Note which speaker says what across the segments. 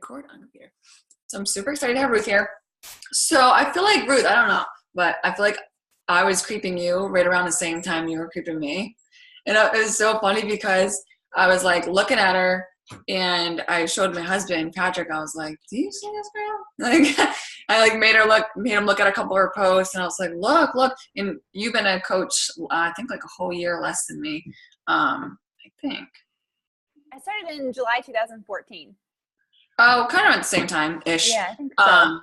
Speaker 1: record on computer. So I'm super excited to have Ruth here. So I feel like Ruth, I don't know, but I feel like I was creeping you right around the same time you were creeping me. And it was so funny because I was like looking at her and I showed my husband, Patrick, I was like, do you see this girl? Like, I like made him look at a couple of her posts and I was like, look. And you've been a coach, I think like a whole year less than me. I think.
Speaker 2: I started in July 2014.
Speaker 1: Oh, kind of at the same time-ish.
Speaker 2: Yeah, I think so.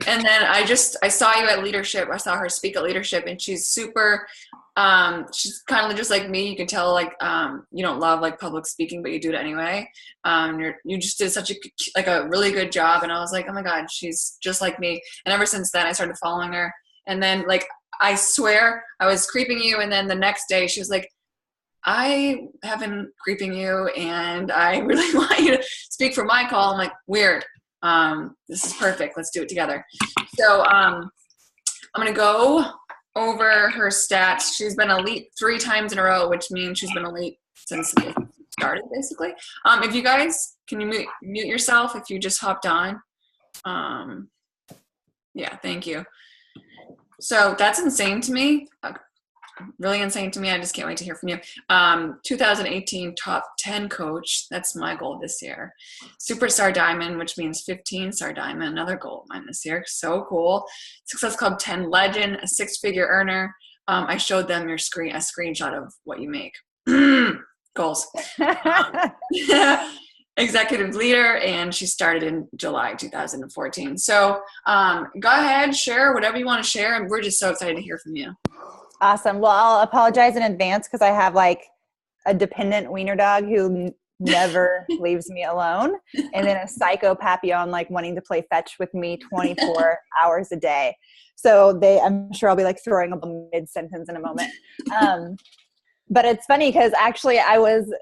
Speaker 1: And then I saw you at Leadership. I saw her speak at Leadership, and she's super, she's kind of just like me. You can tell, like, you don't love, like, public speaking, but you do it anyway. You just did such a really good job, and I was like, oh, my God, she's just like me. And ever since then, I started following her. And then, like, I swear I was creeping you, and then the next day she was like, I have been creeping you and I really want you to speak for my call. I'm like, weird. This is perfect. Let's do it together. So I'm going to go over her stats. She's been elite 3 times in a row, which means she's been elite since it started, basically. If you guys, can you mute yourself if you just hopped on? Yeah, thank you. So that's insane to me. Really insane to me. I just can't wait to hear from you. 2018 top 10 coach. That's my goal this year. Superstar Diamond, which means 15 star diamond. Another goal of mine this year. So cool. Success Club 10 legend, a 6-figure earner. I showed them a screenshot of what you make. Goals. Executive leader, and she started in July 2014. So go ahead, share whatever you want to share, and we're just so excited to hear from you.
Speaker 2: Awesome. Well, I'll apologize in advance because I have like a dependent wiener dog who never leaves me alone. And then a psycho papillon like wanting to play fetch with me 24 hours a day. So I'm sure I'll be like throwing up mid-sentence in a moment. But it's funny because actually I was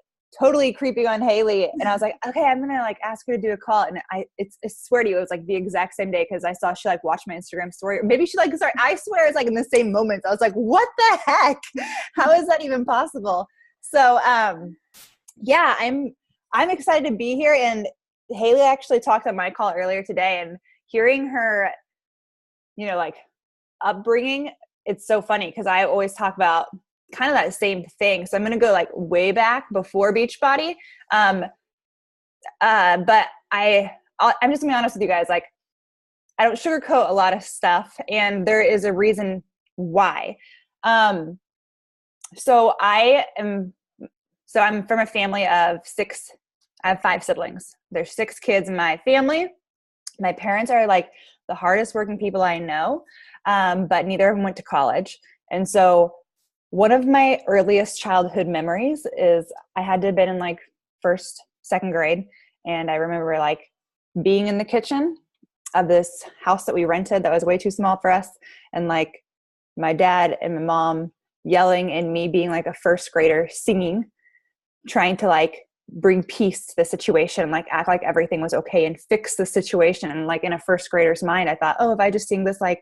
Speaker 2: totally creeping on Haley and I was like, okay, I'm going to like ask her to do a call. And I swear to you, it was like the exact same day. Cause I saw she like watched my Instagram story, or maybe she like, sorry, I swear it's like in the same moments. I was like, what the heck? How is that even possible? So, yeah, I'm excited to be here. And Haley actually talked on my call earlier today, and hearing her, like upbringing, it's so funny. Cause I always talk about kind of that same thing. So I'm going to go like way back before Beachbody. But I'm just gonna be honest with you guys. Like, I don't sugarcoat a lot of stuff, and there is a reason why. So I'm from a family of 6. I have 5 siblings. There's 6 kids in my family. My parents are like the hardest working people I know. But neither of them went to college. And so one of my earliest childhood memories is I had to have been in like 1st, 2nd grade. And I remember like being in the kitchen of this house that we rented that was way too small for us. And like my dad and my mom yelling and me being like a 1st grader singing, trying to like bring peace to the situation, like act like everything was okay and fix the situation. And like in a 1st grader's mind, I thought, oh, if I just sing this like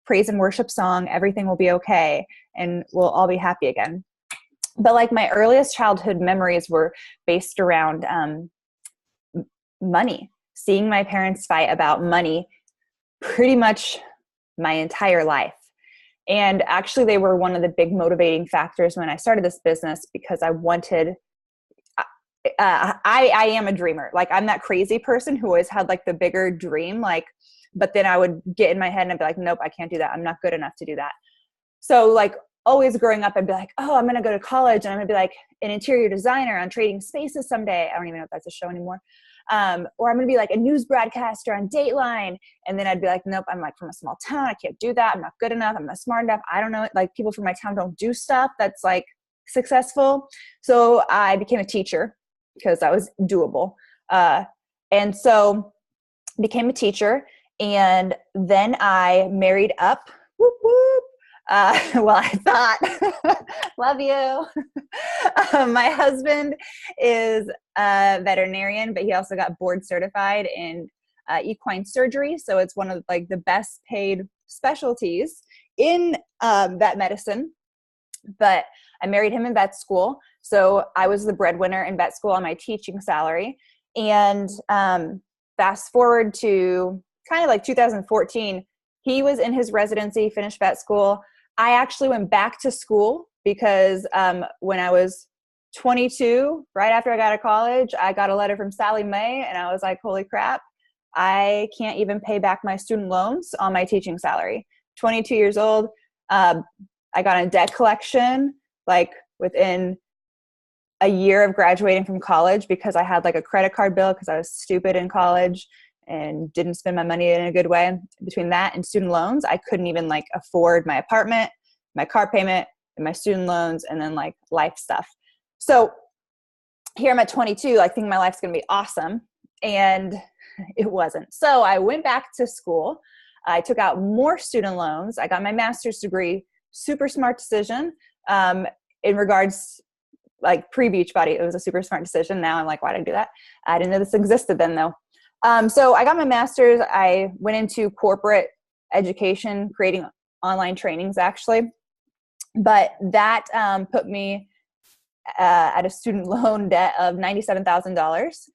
Speaker 2: praise and worship song, everything will be okay and we'll all be happy again. But like my earliest childhood memories were based around money, seeing my parents fight about money pretty much my entire life. And actually they were one of the big motivating factors when I started this business, because I wanted, I am a dreamer. Like I'm that crazy person who always had like the bigger dream, like, but then I would get in my head and I'd be like, nope, I can't do that. I'm not good enough to do that. So like always growing up, I'd be like, oh, I'm going to go to college and I'm going to be like an interior designer on Trading Spaces someday. I don't even know if that's a show anymore. Or I'm going to be like a news broadcaster on Dateline. And then I'd be like, nope, I'm like from a small town. I can't do that. I'm not good enough. I'm not smart enough. I don't know. Like people from my town don't do stuff that's like successful. So I became a teacher because that was doable. And so became a teacher. And then I married up. Whoop, whoop. Well, I thought, love you. My husband is a veterinarian, but he also got board certified in equine surgery. So it's one of like the best paid specialties in vet medicine. But I married him in vet school. So I was the breadwinner in vet school on my teaching salary. And fast forward to kind of like 2014, he was in his residency, finished vet school. I actually went back to school because when I was 22, right after I got out of college, I got a letter from Sally Mae, and I was like, holy crap, I can't even pay back my student loans on my teaching salary. 22 years old, I got a debt collection like within a year of graduating from college because I had like a credit card bill because I was stupid in college and didn't spend my money in a good way. Between that and student loans, I couldn't even like afford my apartment, my car payment, and my student loans, and then like life stuff. So here I'm at 22, I think my life's going to be awesome. And it wasn't. So I went back to school. I took out more student loans. I got my master's degree, super smart decision. In regards, like pre-Beachbody, it was a super smart decision. Now I'm like, why did I do that? I didn't know this existed then though. So I got my master's. I went into corporate education, creating online trainings actually. But that put me at a student loan debt of $97,000,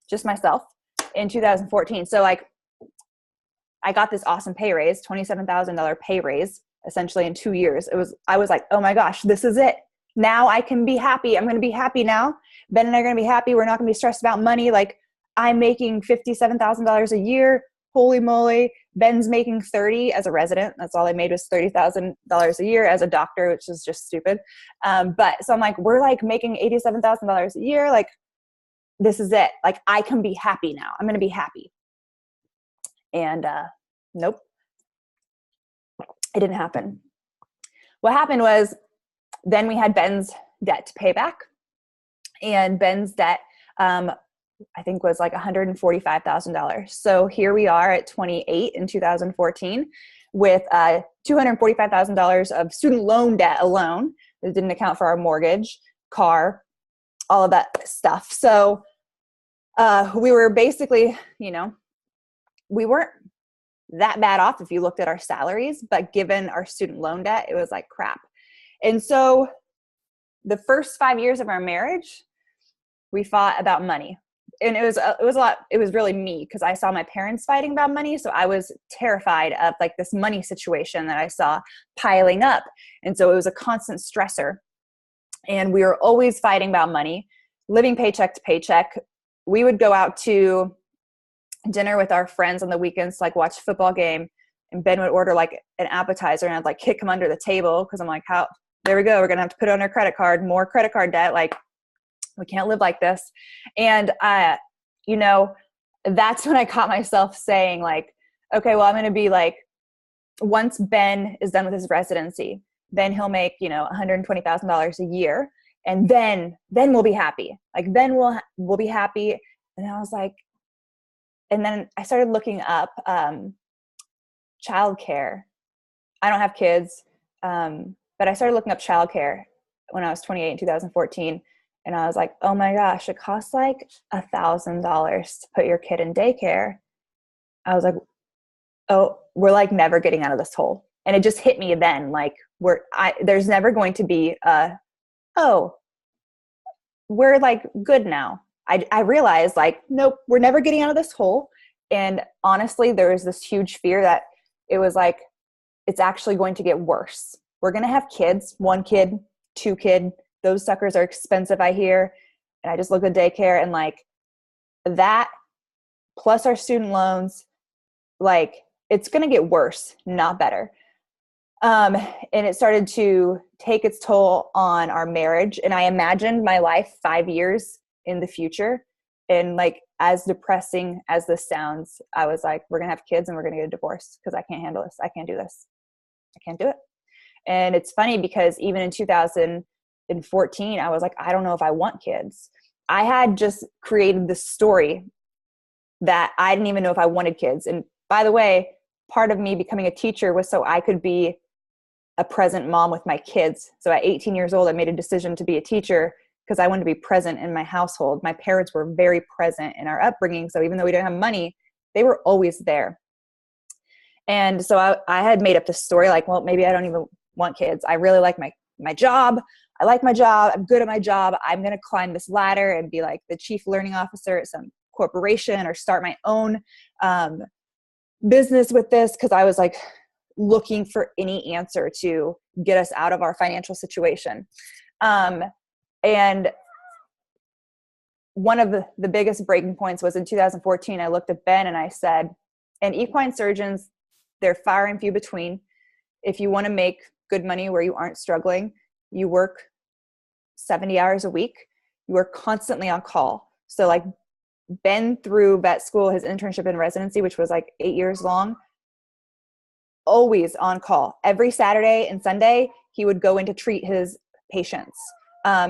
Speaker 2: just myself in 2014. So like I got this awesome pay raise, $27,000 pay raise, essentially in 2 years. I was like, oh my gosh, this is it. Now I can be happy. I'm going to be happy now. Ben and I are going to be happy. We're not going to be stressed about money. Like I'm making $57,000 a year. Holy moly. Ben's making 30 as a resident. That's all I made was $30,000 a year as a doctor, which is just stupid. But so I'm like, we're like making $87,000 a year. Like this is it. Like I can be happy now. I'm going to be happy. And nope, it didn't happen. What happened was then we had Ben's debt to pay back, and Ben's debt, I think was like $145,000. So here we are at 28 in 2014 with $245,000 of student loan debt alone. That didn't account for our mortgage, car, all of that stuff. So we were basically, we weren't that bad off if you looked at our salaries, but given our student loan debt, it was like crap. And so the first 5 years of our marriage, we fought about money. And it was a lot. It was really me because I saw my parents fighting about money. So I was terrified of like this money situation that I saw piling up. And so it was a constant stressor. And we were always fighting about money, living paycheck to paycheck. We would go out to dinner with our friends on the weekends, like watch a football game. And Ben would order like an appetizer and I'd like kick him under the table because I'm like, there we go. We're going to have to put on our credit card, more credit card debt. Like, we can't live like this. And, that's when I caught myself saying like, okay, well, I'm going to be like, once Ben is done with his residency, then he'll make, $120,000 a year. And then we'll be happy. Like then we'll be happy. And I was like, and then I started looking up childcare. I don't have kids, but I started looking up childcare when I was 28 in 2014. And I was like, oh my gosh, it costs like $1,000 to put your kid in daycare. I was like, oh, we're like never getting out of this hole. And it just hit me then, like there's never going to be we're like good now. I realized like, nope, we're never getting out of this hole. And honestly, there was this huge fear that it was like, it's actually going to get worse. We're going to have kids, 1 kid, 2 kid. Those suckers are expensive, I hear. And I just looked at daycare and like that plus our student loans, like it's going to get worse, not better. And it started to take its toll on our marriage. And I imagined my life 5 years in the future. And like, as depressing as this sounds, I was like, we're going to have kids and we're going to get a divorce because I can't handle this. I can't do this. I can't do it. And it's funny because even in 2014, I was like, I don't know if I want kids. I had just created this story that I didn't even know if I wanted kids. And by the way, part of me becoming a teacher was so I could be a present mom with my kids. So at 18 years old, I made a decision to be a teacher because I wanted to be present in my household. My parents were very present in our upbringing. So even though we didn't have money, they were always there. And so I had made up this story like, well, maybe I don't even want kids. I really like my job. I like my job. I'm good at my job. I'm going to climb this ladder and be like the chief learning officer at some corporation or start my own business with this, because I was like looking for any answer to get us out of our financial situation. And one of the biggest breaking points was in 2014. I looked at Ben and I said, and equine surgeons, they're far and few between. If you want to make good money where you aren't struggling, you work 70 hours a week. You are constantly on call. So like Ben, through vet school, his internship and residency, which was like 8 years long, always on call. Every Saturday and Sunday, he would go in to treat his patients.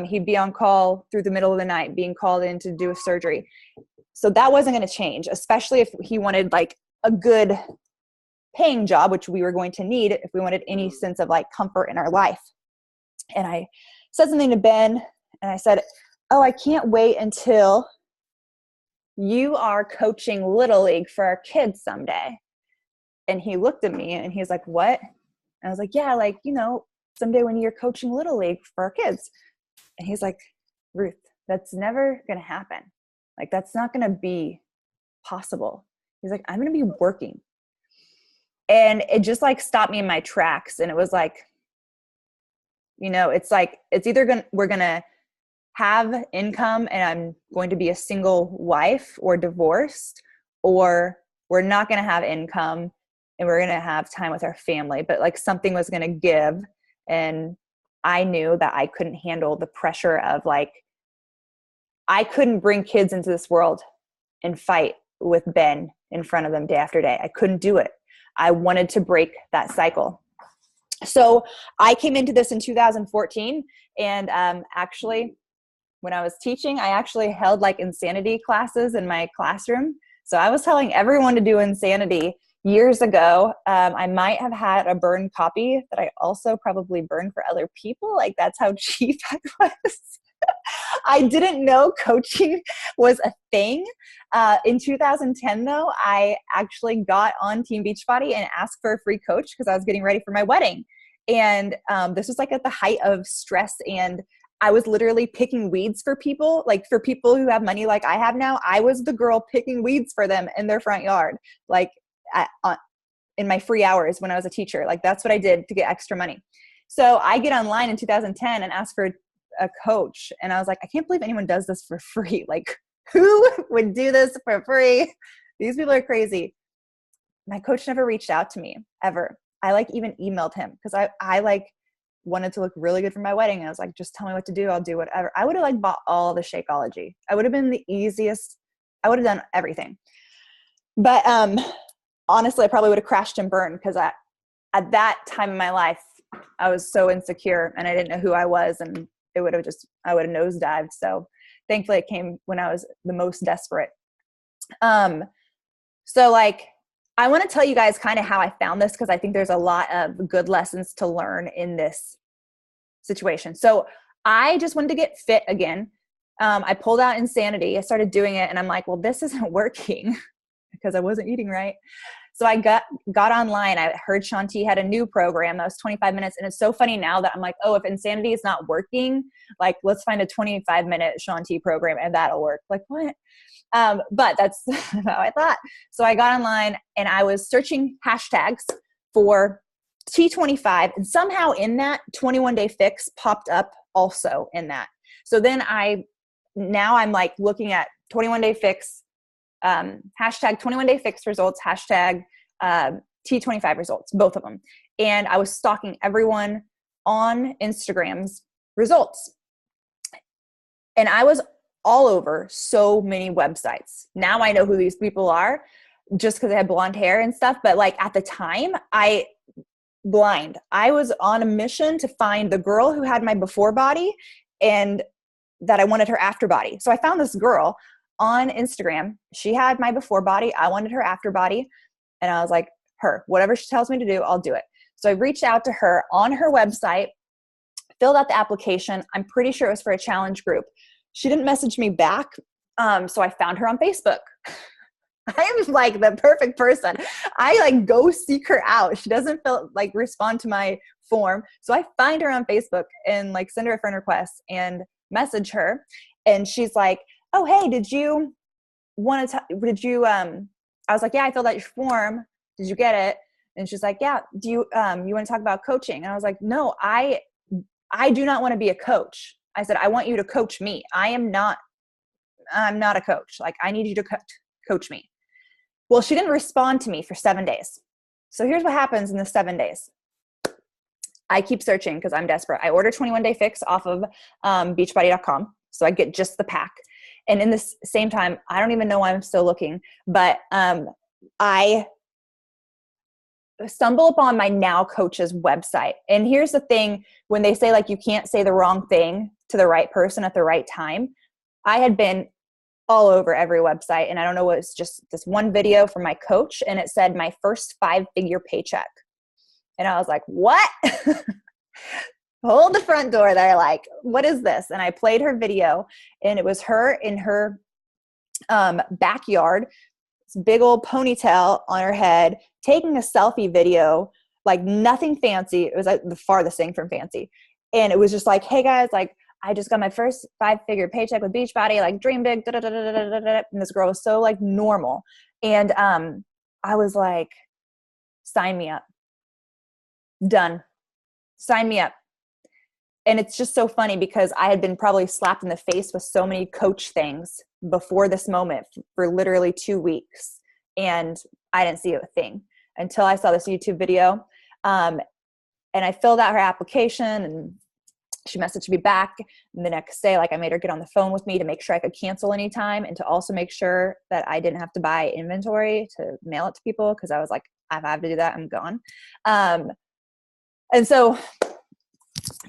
Speaker 2: He'd be on call through the middle of the night, being called in to do a surgery. So that wasn't going to change, especially if he wanted like a good paying job, which we were going to need if we wanted any sense of like comfort in our life. And I said something to Ben and I said, oh, I can't wait until you are coaching Little League for our kids someday. And he looked at me and he's like, what? And I was like, yeah, like, you know, someday when you're coaching Little League for our kids. And he's like, Ruth, that's never going to happen. Like, that's not going to be possible. He's like, I'm going to be working. And it just like stopped me in my tracks. And it was like, you know, it's like, it's either we're going to have income and I'm going to be a single wife or divorced, or we're not going to have income and we're going to have time with our family. But like something was going to give. And I knew that I couldn't handle the pressure of like, I couldn't bring kids into this world and fight with Ben in front of them day after day. I couldn't do it. I wanted to break that cycle. So I came into this in 2014. And actually, when I was teaching, I actually held like insanity classes in my classroom. So I was telling everyone to do insanity years ago. I might have had a burned copy that I also probably burned for other people. Like that's how cheap I was. I didn't know coaching was a thing. In 2010, though, I actually got on Team Beachbody and asked for a free coach because I was getting ready for my wedding. And this was like at the height of stress, and I was literally picking weeds for people, like for people who have money like I have now. I was the girl picking weeds for them in their front yard, like in my free hours when I was a teacher. Like that's what I did to get extra money. So I get online in 2010 and ask for a coach. And I was like, I can't believe anyone does this for free. Like who would do this for free? These people are crazy. My coach never reached out to me ever. I like even emailed him because I like wanted to look really good for my wedding. And I was like, just tell me what to do. I'll do whatever. I would have like bought all the Shakeology. I would have been the easiest. I would have done everything. But honestly, I probably would have crashed and burned because at that time in my life, I was so insecure and I didn't know who I was, and I would have nosedived. So thankfully it came when I was the most desperate. So like, I want to tell you guys kind of how I found this, because I think there's a lot of good lessons to learn in this situation. So I just wanted to get fit again. I pulled out Insanity. I started doing it and I'm like, well, this isn't working because I wasn't eating right. So I got online. I heard Shanti had a new program that was 25 minutes. And it's so funny now that I'm like, oh, if Insanity is not working, like let's find a 25-minute Shanti program and that'll work. Like what? But that's how I thought. So I got online and I was searching hashtags for T25, and somehow in that 21-day fix popped up also in that. So then now I'm like looking at 21-day fix, hashtag 21-day fix results, hashtag T25 results, both of them. And I was stalking everyone on Instagram's results. And I was all over so many websites. Now I know who these people are just because they had blonde hair and stuff. But like at the time, I was on a mission to find the girl who had my before body and that I wanted her after body. So I found this girl on Instagram. She had my before body. I wanted her after body. And I was like, whatever she tells me to do, I'll do it. So I reached out to her on her website, filled out the application. I'm pretty sure it was for a challenge group. She didn't message me back. So I found her on Facebook. I am like the perfect person. I like go seek her out. She doesn't respond to my form. So I find her on Facebook and like send her a friend request and message her. And she's like, oh, hey, did you want to, did you, I was like, yeah, I filled out your form. Did you get it? And she's like, yeah. Do you, you want to talk about coaching? And I was like, no, I do not want to be a coach. I said, I want you to coach me. I'm not a coach. Like, I need you to coach me. Well, she didn't respond to me for 7 days. So here's what happens in the 7 days. I keep searching because I'm desperate. I order 21 Day Fix off of beachbody.com. So I get just the pack. And in this same time, I don't even know why I'm still looking, but I stumble upon my Now Coach's website. And here's the thing, when they say like you can't say the wrong thing to the right person at the right time, I had been all over every website. And I don't know, it was just this one video from my coach, and it said my first 5-figure paycheck. And I was like, what? Hold the front door there. Like, what is this? And I played her video, and it was her in her backyard, this big old ponytail on her head, taking a selfie video, like nothing fancy. It was like the farthest thing from fancy. And it was just like, hey guys, like, I just got my first 5-figure paycheck with Beachbody, like dream big, da, da, da, da, da, da, da. And this girl was so like normal. And I was like, sign me up. Done. Sign me up. And it's just so funny because I had been probably slapped in the face with so many coach things before this moment for literally 2 weeks. And I didn't see a thing until I saw this YouTube video. And I filled out her application, and she messaged me back the next day. Like, I made her get on the phone with me to make sure I could cancel anytime, and to also make sure that I didn't have to buy inventory to mail it to people. Cause I was like, if I have to do that, I'm gone. And so,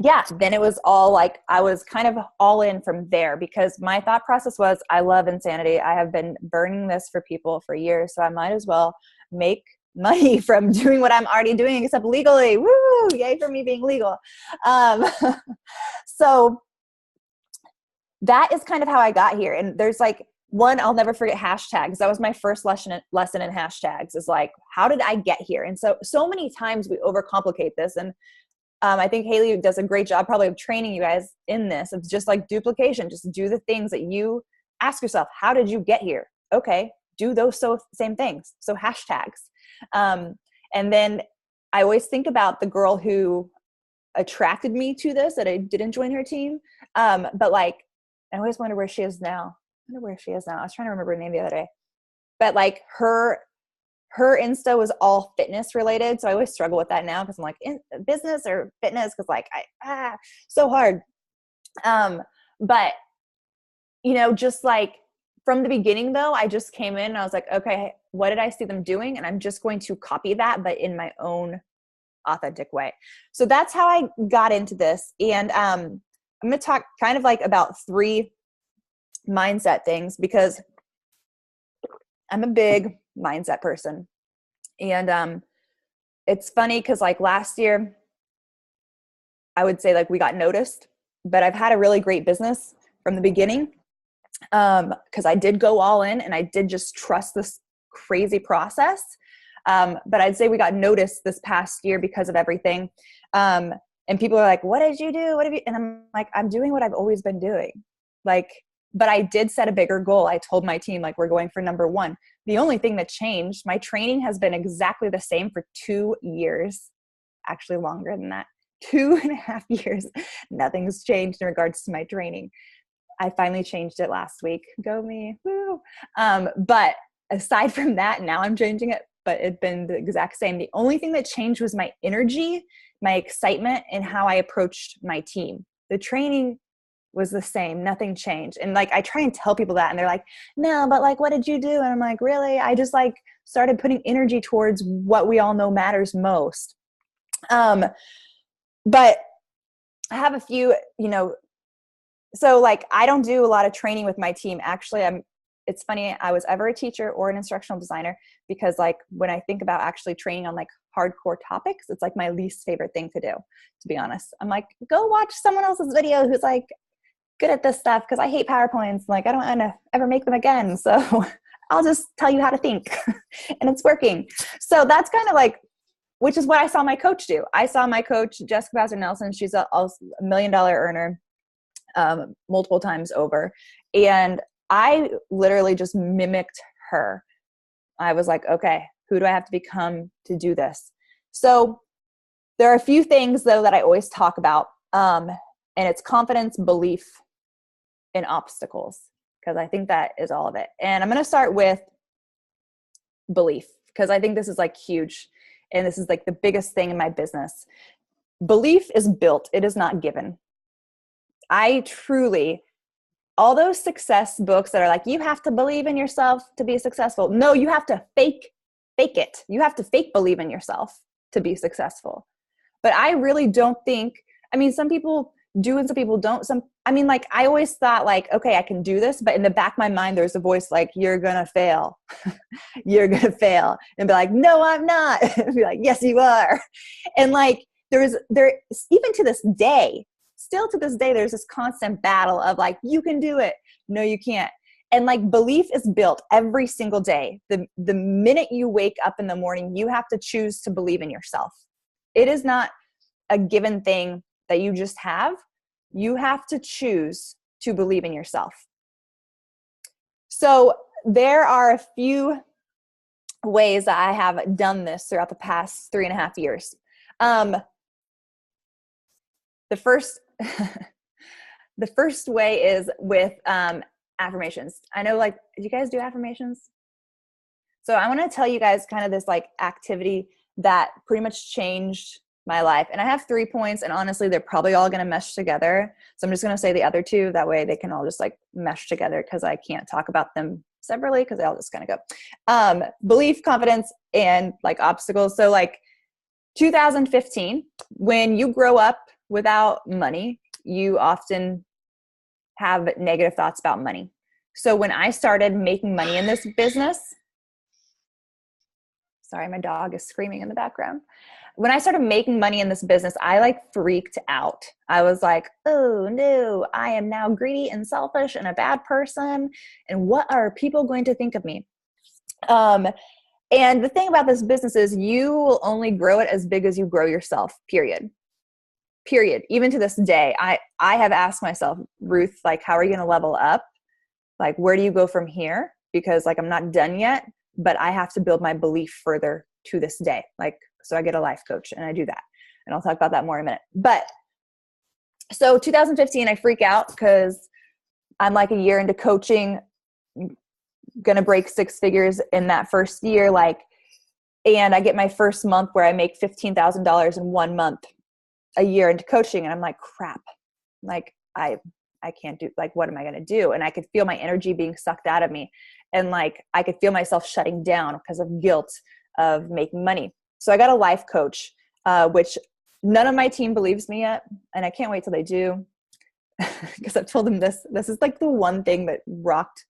Speaker 2: yeah, then it was all like, I was kind of all in from there, because my thought process was, I love insanity. I have been burning this for people for years. So I might as well make money from doing what I'm already doing, except legally. Woo! Yay for me being legal. So that is kind of how I got here. And there's like one, I'll never forget, hashtags. That was my first lesson in hashtags, is like, how did I get here? And so many times we overcomplicate this. And I think Haley does a great job probably of training you guys in this. It's just like duplication. Just do the things that you ask yourself, how did you get here? Okay, do those same things. So hashtags. And then I always think about the girl who attracted me to this, that I didn't join her team. But like, I always wonder where she is now. I was trying to remember her name the other day. But like her Insta was all fitness related. So I always struggle with that now, because I'm like, in business or fitness? Because like, so hard. But you know, just like from the beginning though, I just came in and I was like, okay, what did I see them doing? And I'm just going to copy that, but in my own authentic way. So that's how I got into this. And I'm going to talk kind of like about 3 mindset things, because I'm a big mindset person. And it's funny because like last year, I would say like we got noticed, but I've had a really great business from the beginning, because I did go all in and I did just trust this crazy process. But I'd say we got noticed this past year because of everything. And people are like, what did you do? And I'm like, I'm doing what I've always been doing. Like, but I did set a bigger goal. I told my team, like, we're going for number 1. The only thing that changed, my training has been exactly the same for 2 years, actually longer than that, 2.5 years. Nothing's changed in regards to my training. I finally changed it last week. Go me. Woo. But aside from that, now I'm changing it, but it's been the exact same. The only thing that changed was my energy, my excitement, and how I approached my team. The training was the same. Nothing changed. And like, I try and tell people that, and they're like, no, but like, what did you do? And I'm like, really? I just like started putting energy towards what we all know matters most. But I have a few, you know, so like, I don't do a lot of training with my team. Actually, it's funny, I was ever a teacher or an instructional designer, because like when I think about actually training on like hardcore topics, it's like my least favorite thing to do, to be honest. I'm like, go watch someone else's video who's like good at this stuff, because I hate PowerPoints. Like, I don't want to ever make them again. So I'll just tell you how to think and it's working. So that's kind of like, which is what I saw my coach do. I saw my coach, Jessica Bazzer Nelson. She's a $1 million earner multiple times over. And I literally just mimicked her. I was like, okay, who do I have to become to do this? So there are a few things though that I always talk about. And it's confidence, belief, and obstacles, because I think that is all of it. And I'm going to start with belief, because I think this is like huge. And this is like the biggest thing in my business. Belief is built. It is not given. I truly, all those success books that are like, you have to believe in yourself to be successful. No, you have to fake it. You have to fake believe in yourself to be successful. But I really don't think, I mean, some people do and some people don't. Like I always thought like, okay, I can do this. But in the back of my mind, there's a voice like, you're going to fail. You're going to fail. And be like, no, I'm not. And be like, yes, you are. And like, there even to this day, still to this day, there's this constant battle of like, you can do it. No, you can't. And like belief is built every single day. The minute you wake up in the morning, you have to choose to believe in yourself. It is not a given thing that you just have. You have to choose to believe in yourself. So there are a few ways that I have done this throughout the past 3.5 years. The first way is with affirmations. I know, like, do you guys do affirmations? So I want to tell you guys kind of this like activity that pretty much changed my life. And I have 3 points, and honestly, they're probably all going to mesh together. So I'm just going to say the other 2. That way they can all just like mesh together, because I can't talk about them separately because they all just kind of go. Belief, confidence, and like obstacles. So like 2015, when you grow up without money, you often have negative thoughts about money. So when I started making money in this business, sorry, my dog is screaming in the background. When I started making money in this business, I like freaked out. I was like, oh no, I am now greedy and selfish and a bad person. And what are people going to think of me? And the thing about this business is you will only grow it as big as you grow yourself, period. Even to this day, I have asked myself, Ruth, like, how are you going to level up? Like, where do you go from here? Because like, I'm not done yet, but I have to build my belief further to this day. Like, so I get a life coach and I do that. And I'll talk about that more in a minute. But so 2015, I freak out because I'm like a year into coaching, going to break 6 figures in that first year. Like, and I get my first month where I make $15,000 in 1 month, a year into coaching. And I'm like, crap, like I can't do, like, what am I going to do? And I could feel my energy being sucked out of me. And like, I could feel myself shutting down because of guilt of making money. So I got a life coach, which none of my team believes me yet. And I can't wait till they do, because I've told them this is like the one thing that rocked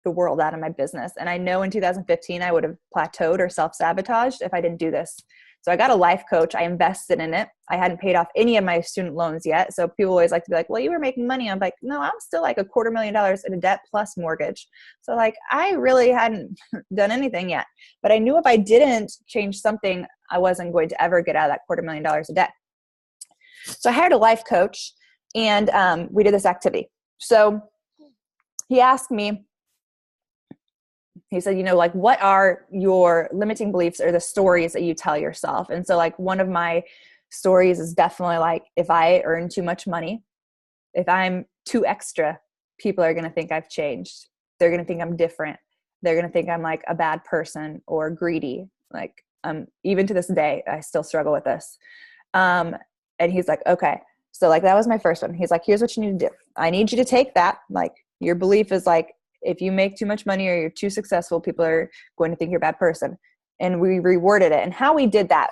Speaker 2: the world out of my business. And I know in 2015, I would have plateaued or self-sabotaged if I didn't do this. So I got a life coach. I invested in it. I hadn't paid off any of my student loans yet. So people always like to be like, well, you were making money. I'm like, no, I'm still like $250,000 in a debt plus mortgage. So like, I really hadn't done anything yet, but I knew if I didn't change something, I wasn't going to ever get out of that $250,000 of debt. So I hired a life coach, and we did this activity. So he asked me, he said, like, what are your limiting beliefs or the stories that you tell yourself? And so like, one of my stories is definitely like, if I earn too much money, if I'm too extra, people are going to think I've changed. They're going to think I'm different. They're going to think I'm like a bad person or greedy. Like, even to this day, I still struggle with this. And he's like, okay. So like, that was my first one. He's like, here's what you need to do. I need you to take that. Like, your belief is like, if you make too much money or you're too successful, people are going to think you're a bad person. And we reworded it. And how we did that,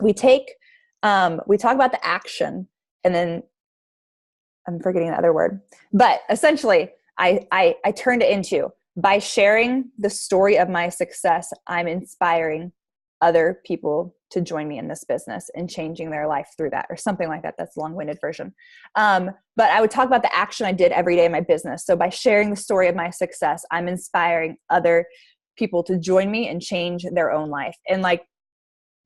Speaker 2: we talk about the action, and then I'm forgetting the other word, but essentially I turned it into, by sharing the story of my success, I'm inspiring other people to join me in this business and changing their life through that, or something like that. That's a long-winded version. But I would talk about the action I did every day in my business. So by sharing the story of my success, I'm inspiring other people to join me and change their own life. And like,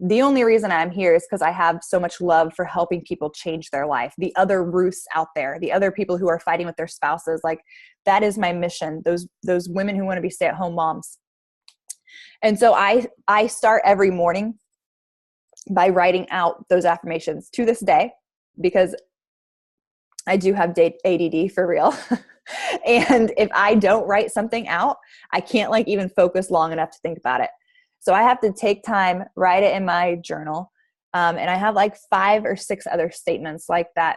Speaker 2: the only reason I'm here is because I have so much love for helping people change their life. The other Ruths out there, the other people who are fighting with their spouses, like that is my mission. Those women who want to be stay-at-home moms. And so I start every morning by writing out those affirmations to this day, because I do have ADD for real. And if I don't write something out, I can't like even focus long enough to think about it. So I have to take time, write it in my journal. And I have like 5 or 6 other statements like that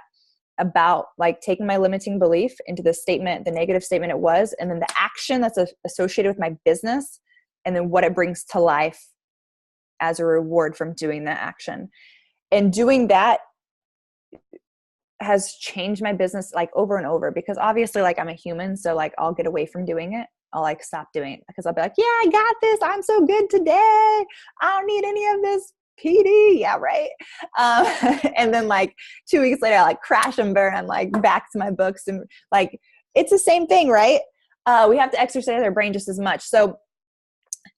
Speaker 2: about like taking my limiting belief into the statement, the negative statement it was, and then the action that's associated with my business, and then what it brings to life as a reward from doing that action. And doing that has changed my business like over and over, because obviously like I'm a human. So like I'll get away from doing it. I'll like stop doing it because I'll be like, yeah, I got this. I'm so good today. I don't need any of this PD. Yeah. Right. And then like 2 weeks later, I like crash and burn. I'm like back to my books, and like, it's the same thing, right? We have to exercise our brain just as much. So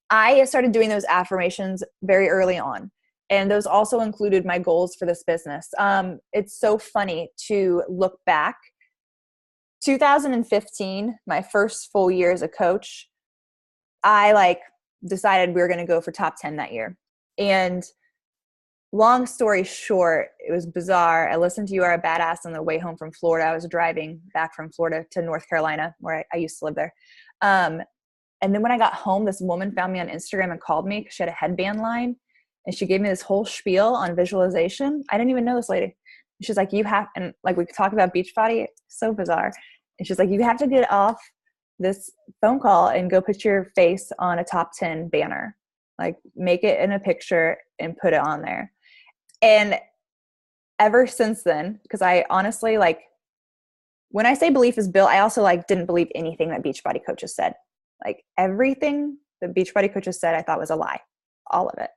Speaker 2: I started doing those affirmations very early on. And those also included my goals for this business. It's so funny to look back. 2015, my first full year as a coach, I like decided we were going to go for top 10 that year. And long story short, it was bizarre. I listened to You Are a Badass on the way home from Florida. I was driving back from Florida to North Carolina, where I used to live there. And then when I got home, this woman found me on Instagram and called me because she had a headband line. And she gave me this whole spiel on visualization. I didn't even know this lady. She's like, you have, and like we talked about Beachbody, so bizarre. And she's like, you have to get off this phone call and go put your face on a top 10 banner. Like make it in a picture and put it on there. And ever since then, because I honestly like, when I say belief is built, I also like didn't believe anything that Beachbody coaches said. Like everything the Beachbody coaches said, I thought was a lie. All of it.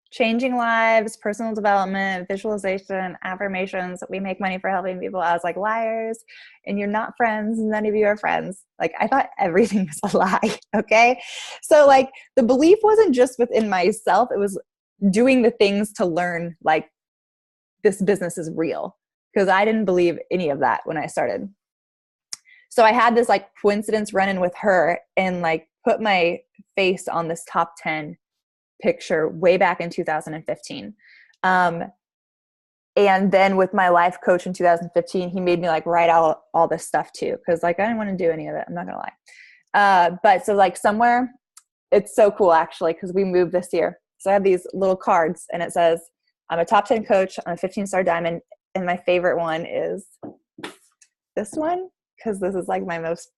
Speaker 2: Changing lives, personal development, visualization, affirmations. We make money for helping people. I was like, liars, and you're not friends. None of you are friends. Like I thought everything was a lie. Okay. So like the belief wasn't just within myself. It was doing the things to learn like this business is real, because I didn't believe any of that when I started. So I had this like coincidence run in with her and like put my face on this top 10 picture way back in 2015. And then with my life coach in 2015, he made me like write out all this stuff too. Cause like, I didn't want to do any of it. I'm not gonna lie. But so like somewhere, it's so cool actually, cause we moved this year. So I have these little cards and it says, I'm a top 10 coach on a 15-star diamond. And my favorite one is this one. Cause this is like my most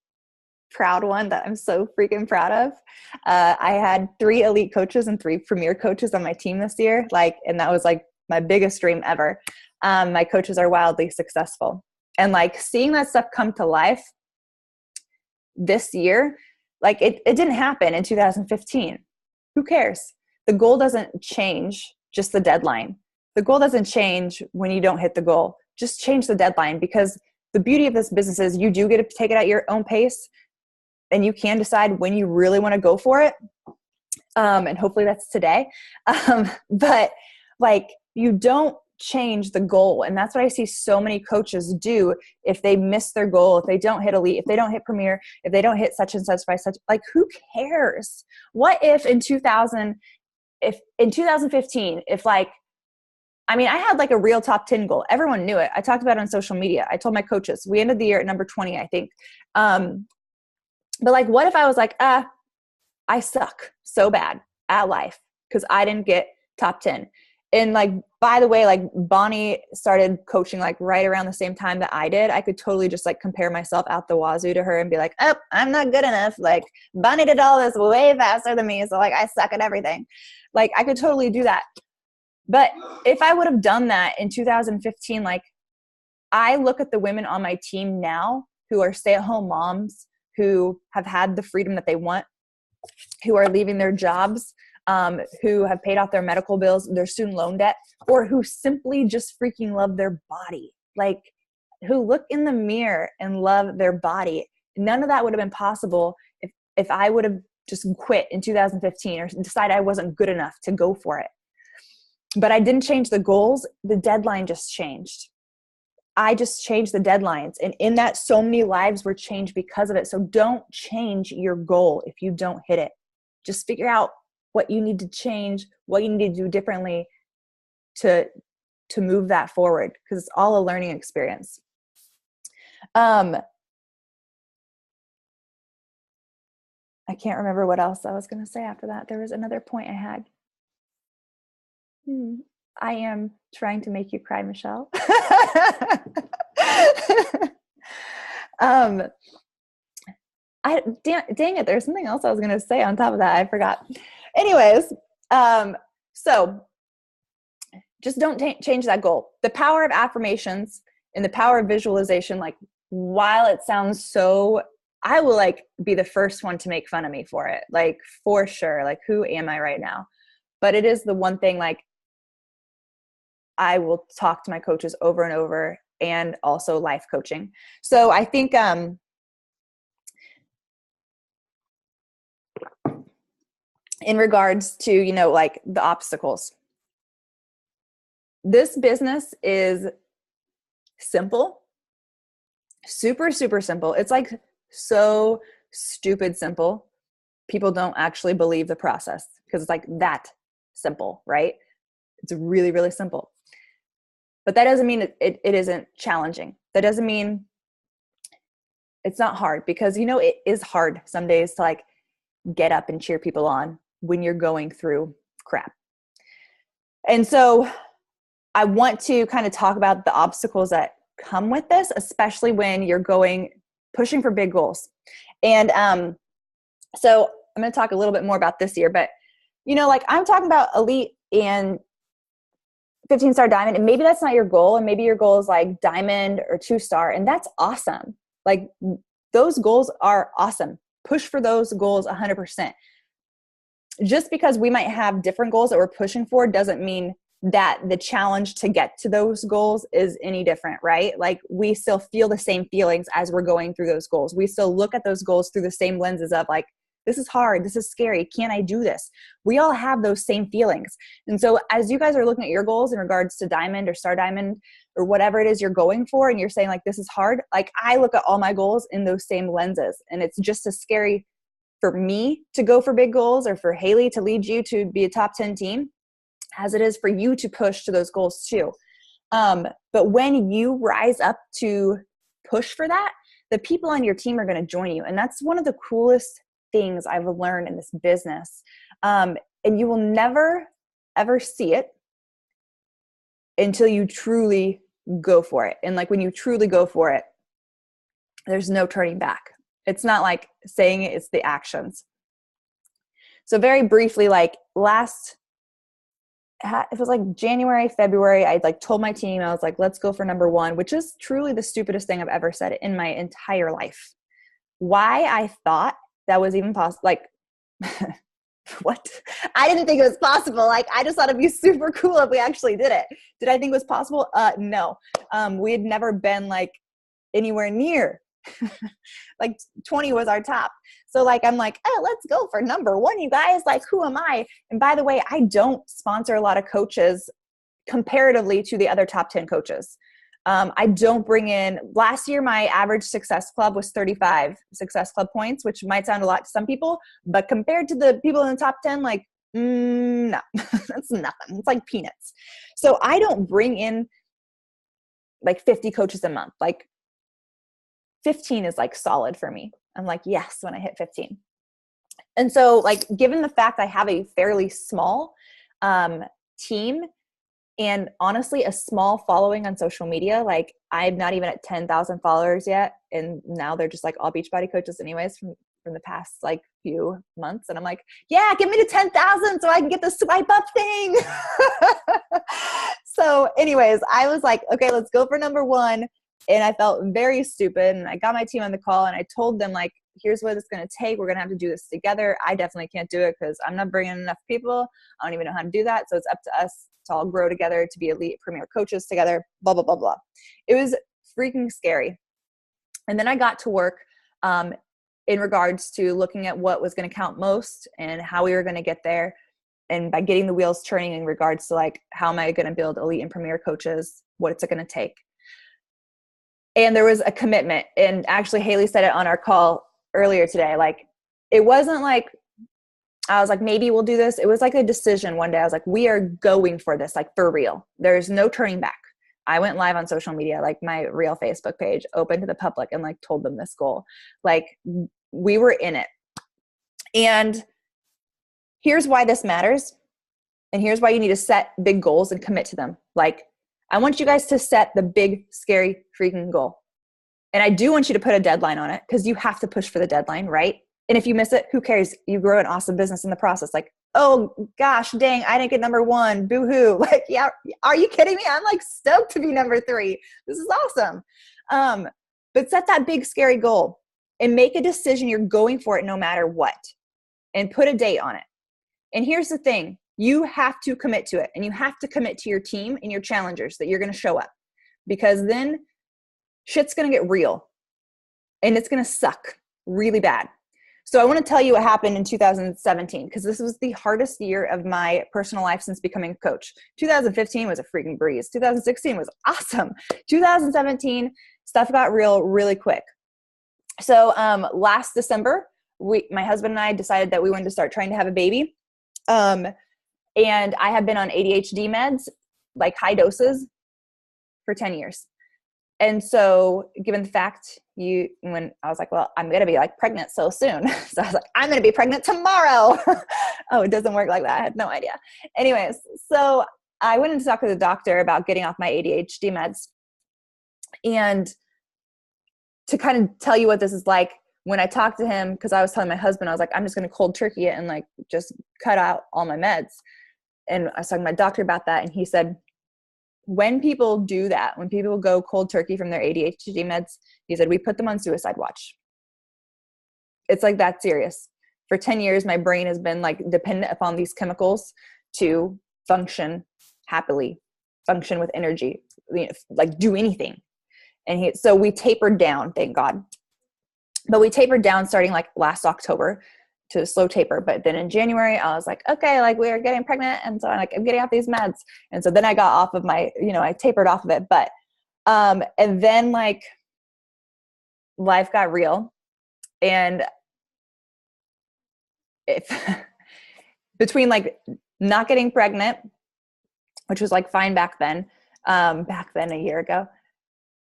Speaker 2: proud one that I'm so freaking proud of. I had 3 elite coaches and 3 premier coaches on my team this year. Like, and that was like my biggest dream ever. My coaches are wildly successful, and like seeing that stuff come to life this year, like it didn't happen in 2015. Who cares? The goal doesn't change, just the deadline. The goal doesn't change when you don't hit the goal. Just change the deadline, because the beauty of this business is you do get to take it at your own pace. And you can decide when you really want to go for it. And hopefully that's today. But like you don't change the goal. And that's what I see so many coaches do. If they miss their goal, if they don't hit elite, if they don't hit premier, if they don't hit such and such by such, like who cares? What if in 2015, if like, I mean, I had like a real top 10 goal. Everyone knew it. I talked about it on social media. I told my coaches, we ended the year at number 20, I think. But like, what if I was like, I suck so bad at life because I didn't get top 10. And like, by the way, like Bonnie started coaching like right around the same time that I did. I could totally just like compare myself out the wazoo to her and be like, oh, I'm not good enough. Like Bonnie did all this way faster than me. So like, I suck at everything. Like I could totally do that. But if I would have done that in 2015, like I look at the women on my team now who are stay-at-home moms, who have had the freedom that they want, who are leaving their jobs, who have paid off their medical bills, their student loan debt, or who simply just freaking love their body, like who look in the mirror and love their body. None of that would have been possible if I would have just quit in 2015 or decided I wasn't good enough to go for it. But I didn't change the goals. The deadline just changed. I just changed the deadlines. And in that, so many lives were changed because of it. So don't change your goal if you don't hit it. Just figure out what you need to change, what you need to do differently to move that forward, because it's all a learning experience. I can't remember what else I was going to say after that. There was another point I had. I am trying to make you cry, Michelle. Dang it, there's something else I was going to say on top of that. I forgot. Anyways, so just don't change that goal. The power of affirmations and the power of visualization, like, while it sounds so, I will like be the first one to make fun of me for it. Like, for sure. Like, who am I right now? But it is the one thing, like, I will talk to my coaches over and over, and also life coaching. So I think, in regards to, you know, like the obstacles, this business is simple, super, super simple. It's like so stupid simple. People don't actually believe the process because it's like that simple, right? It's really, really simple. But that doesn't mean it isn't challenging. That doesn't mean it's not hard, because, you know, it is hard some days to like get up and cheer people on when you're going through crap. And so I want to kind of talk about the obstacles that come with this, especially when you're pushing for big goals. And so I'm going to talk a little bit more about this year, but, you know, like, I'm talking about elite and 15-star diamond, and maybe that's not your goal, and maybe your goal is like diamond or 2-star, and that's awesome. Like, those goals are awesome. Push for those goals 100%. Just because we might have different goals that we're pushing for doesn't mean that the challenge to get to those goals is any different, right? Like, we still feel the same feelings as we're going through those goals. We still look at those goals through the same lenses of like, this is hard, this is scary, can I do this? We all have those same feelings. And so as you guys are looking at your goals in regards to diamond or star diamond or whatever it is you're going for, and you're saying like, this is hard, like, I look at all my goals in those same lenses. And it's just as scary for me to go for big goals, or for Haley to lead you to be a top 10 team, as it is for you to push to those goals too. But when you rise up to push for that, the people on your team are going to join you. And that's one of the coolest things I've learned in this business. And you will never, ever see it until you truly go for it. And like, when you truly go for it, there's no turning back. It's not like saying it, it's the actions. So very briefly, like it was like January, February, I like told my team, I was like, let's go for number 1, which is truly the stupidest thing I've ever said in my entire life. Why I thought that was even possible, like, what? I didn't think it was possible. Like, I just thought it'd be super cool if we actually did it. Did I think it was possible? No. We had never been like anywhere near like 20 was our top. So like, I'm like, oh, let's go for number 1, you guys. Like, who am I? And by the way, I don't sponsor a lot of coaches comparatively to the other top 10 coaches. I don't bring in, last year, my average Success Club was 35 Success Club points, which might sound a lot to some people, but compared to the people in the top 10, like, no, that's nothing. It's like peanuts. So I don't bring in like 50 coaches a month. Like, 15 is like solid for me. I'm like, yes, when I hit 15. And so like, given the fact I have a fairly small team, and honestly, a small following on social media, like, I'm not even at 10,000 followers yet. And now they're just like all Beachbody coaches anyways from the past like few months. And I'm like, yeah, get me to 10,000 so I can get the swipe up thing. So anyways, I was like, okay, let's go for number 1. And I felt very stupid. And I got my team on the call, and I told them like, here's what it's going to take. We're going to have to do this together. I definitely can't do it because I'm not bringing enough people. I don't even know how to do that. So it's up to us to all grow together, to be elite premier coaches together, blah, blah, blah, blah. It was freaking scary. And then I got to work in regards to looking at what was going to count most and how we were going to get there. and by getting the wheels turning in regards to like, how am I going to build elite and premier coaches? What's it going to take? And there was a commitment. And actually Haley said it on our call earlier today. Like, it wasn't like, I was like, maybe we'll do this. It was like a decision one day. I was like, we are going for this, like for real. There's no turning back. I went live on social media, like my real Facebook page, open to the public, and like told them this goal. Like, we were in it. And here's why this matters. And here's why you need to set big goals and commit to them. Like, I want you guys to set the big, scary, freaking goal. And I do want you to put a deadline on it, because you have to push for the deadline, right? And if you miss it, who cares? You grow an awesome business in the process. Like, oh gosh, dang, I didn't get number 1. Boo-hoo. Like, yeah, are you kidding me? I'm like stoked to be number 3. This is awesome. But set that big, scary goal and make a decision. You're going for it no matter what, and put a date on it. And here's the thing. You have to commit to it, and you have to commit to your team and your challengers that you're going to show up, because then shit's going to get real and it's going to suck really bad. So I want to tell you what happened in 2017, because this was the hardest year of my personal life since becoming a coach. 2015 was a freaking breeze. 2016 was awesome. 2017, stuff got real really quick. So last December, my husband and I decided that we wanted to start trying to have a baby. And I have been on ADHD meds, like high doses, for 10 years. And so given the fact when I was like, well, I'm going to be like pregnant so soon. So I was like, I'm going to be pregnant tomorrow. Oh, it doesn't work like that. I had no idea. Anyways, so I went in to talk to the doctor about getting off my ADHD meds. And to kind of tell you what this is like, when I talked to him, because I was telling my husband, I was like, I'm just going to cold turkey it and like just cut out all my meds. And I was talking to my doctor about that. And he said, when people do that, when people go cold turkey from their ADHD meds, he said, we put them on suicide watch. It's like that serious. For 10 years, my brain has been like dependent upon these chemicals to function happily, function with energy, like do anything. And so we tapered down, thank God. But we tapered down starting like last October to a slow taper. But then in January, I was like, okay, like we are getting pregnant. And so I'm like, I'm getting off these meds. And so then I got off of my, I tapered off of it. But, and then like life got real. And if between like not getting pregnant, which was like fine back then a year ago,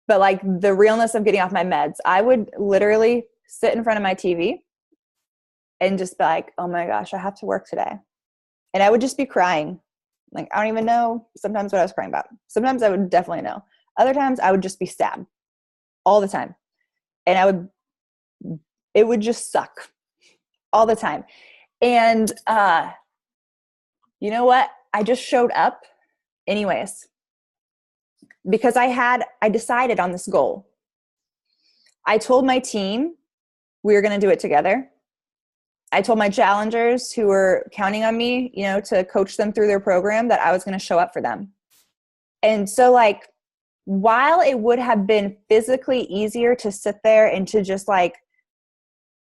Speaker 2: but like the realness of getting off my meds, I would literally sit in front of my TV and just be like, oh my gosh, I have to work today. And I would just be crying. Like, I don't even know sometimes what I was crying about. Sometimes I would definitely know. Other times I would just be sad all the time. And it would just suck all the time. And you know what? I just showed up anyways, because I decided on this goal. I told my team we were going to do it together. I told my challengers who were counting on me, to coach them through their program, that I was going to show up for them. And so like, while it would have been physically easier to sit there and to just like